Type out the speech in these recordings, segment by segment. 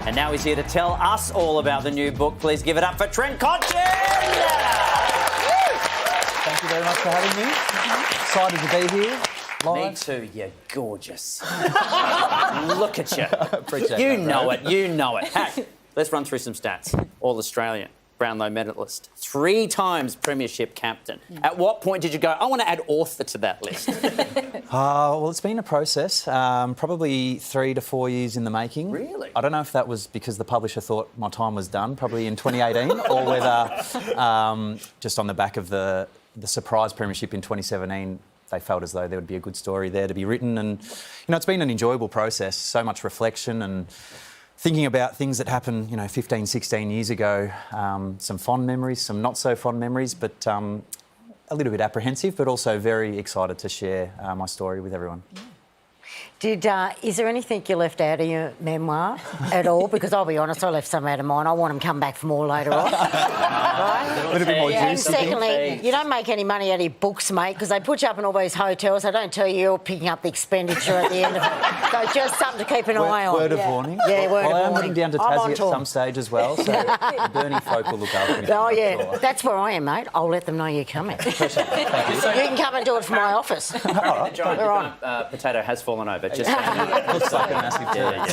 And now he's here to tell us all about the new book. Please give it up for Trent Cotchin! Thank you very much for having me. Excited to be here. Live. Me too, you're gorgeous. Look at you. Appreciate You that, know bro. it, you know it. Hey, let's run through some stats. All-Australian, Brownlow medalist, 3 times premiership captain. At what point did you go, I want to add author to that list? Well, it's been a process, probably 3 to 4 years in the making. Really? I don't know if that was because the publisher thought my time was done, probably in 2018, or whether just on the back of the surprise premiership in 2017, they felt as though there would be a good story there to be written. And, it's been an enjoyable process, so much reflection and thinking about things that happened, 15, 16 years ago. Some fond memories, some not so fond memories, but a little bit apprehensive, but also very excited to share my story with everyone. Is there anything you left out of your memoir at all? Because I'll be honest, I left some out of mine. I want them to come back for more later on. Right? A little bit more And juicy. secondly, you don't make any money out of your books, mate, because they put you up in all these hotels. They don't tell you you're picking up the expenditure at the end of it. So just something to keep an eye on. Word of warning. Yeah, word of I am warning. heading down to I'm Tassie on at tour. some stage as well, so the Burnie folk will look after me. Oh, yeah. Sure. That's where I am, mate. I'll let them know you're coming. You Thank you. can come and do it from my office. The giant potato has fallen over. Just Looks like a massive turd,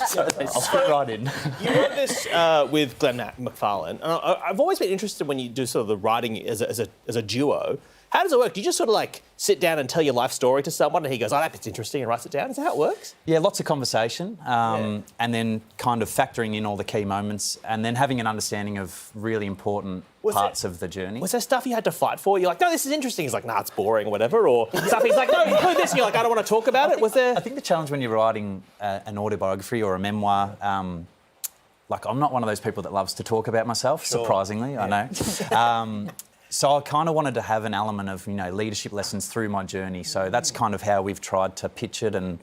so I'll fit right in. You wrote this with Glenn McFarlane. And I've always been interested when you do sort of the writing as a duo. How does it work? Do you just sort of like sit down and tell your life story to someone and he goes, oh, that's interesting, and writes it down? Is that how it works? Yeah, lots of conversation and then kind of factoring in all the key moments and then having an understanding of really important parts of the journey. Was there stuff you had to fight for? You're like, no, this is interesting. He's like, nah, it's boring or whatever. Or stuff he's like, no, include this. And you're like, I don't want to talk about it. Was there... I think the challenge when you're writing an autobiography or a memoir, like I'm not one of those people that loves to talk about myself, surprisingly, I know. So I kind of wanted to have an element of, leadership lessons through my journey. So that's kind of how we've tried to pitch it, and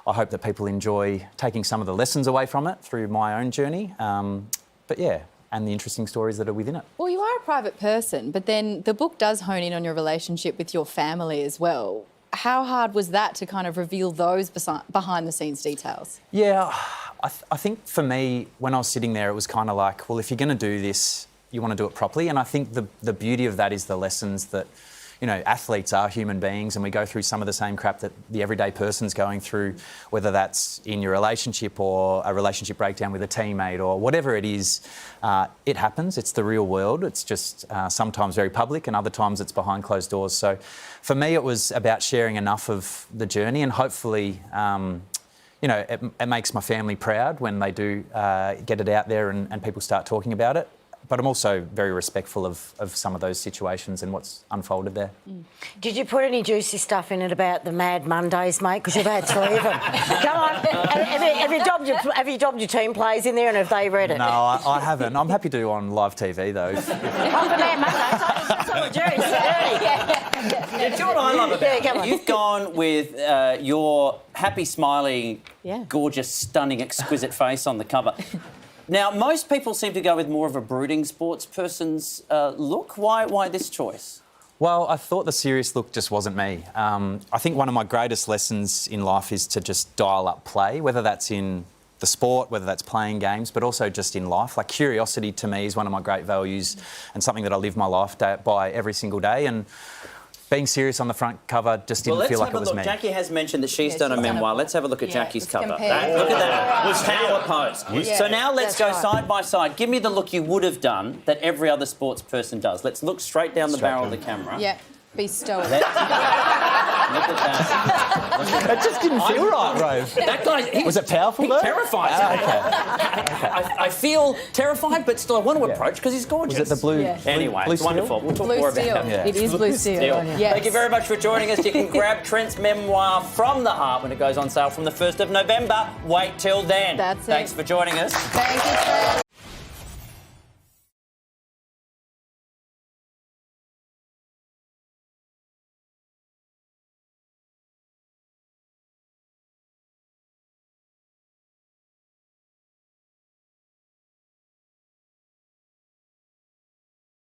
I hope that people enjoy taking some of the lessons away from it through my own journey. But yeah, and the interesting stories that are within it. Well, you are a private person, but then the book does hone in on your relationship with your family as well. How hard was that to kind of reveal those behind-the-scenes details? Yeah, I think for me, when I was sitting there, it was kind of like, well, if you're going to do this, you want to do it properly. And I think the beauty of that is the lessons that, athletes are human beings and we go through some of the same crap that the everyday person's going through, whether that's in your relationship or a relationship breakdown with a teammate or whatever it is. It happens. It's the real world. It's just sometimes very public and other times it's behind closed doors. So for me, it was about sharing enough of the journey and hopefully, it makes my family proud when they do get it out there and people start talking about it. But I'm also very respectful of some of those situations and what's unfolded there. Did you put any juicy stuff in it about the Mad Mondays, mate? Because you've had 3 of them. Come on. Have you dobbed your team players in there and have they read it? No, I haven't. I'm happy to do on live TV, though. Oh, the Mad Mondays. That's all the juice. Yeah, do you know what I love about Yeah, come it? on. You've gone with your happy, smiley, gorgeous, stunning, exquisite face on the cover. Now, most people seem to go with more of a brooding sports person's look. Why this choice? Well, I thought the serious look just wasn't me. I think one of my greatest lessons in life is to just dial up play, whether that's in the sport, whether that's playing games, but also just in life. Like curiosity to me is one of my great values and something that I live my life by every single day. And being serious on the front cover just didn't feel like it was me. Let's have a look. Jackie has mentioned that she's done a memoir. Let's have a look at Jackie's cover. Look compare. at that. Was power pose. Yeah. So now let's That's go right. side by side. Give me the look you would have done that every other sports person does. Let's look straight down the barrel of the camera. Yeah, be stoic. Look at that. It just didn't feel right, Rove. That guy, Was it powerful, though? terrifies me. I feel terrified, but still I want to approach because he's gorgeous. Was it the blue? Yeah. Anyway, blue it's steel? wonderful. We'll talk Blue more steel. about it. Yeah. It is blue steel. Yes. Thank you very much for joining us. You can grab Trent's memoir from the heart when it goes on sale from the 1st of November. Wait till then. That's it. Thanks for joining us. Thank you, Trent.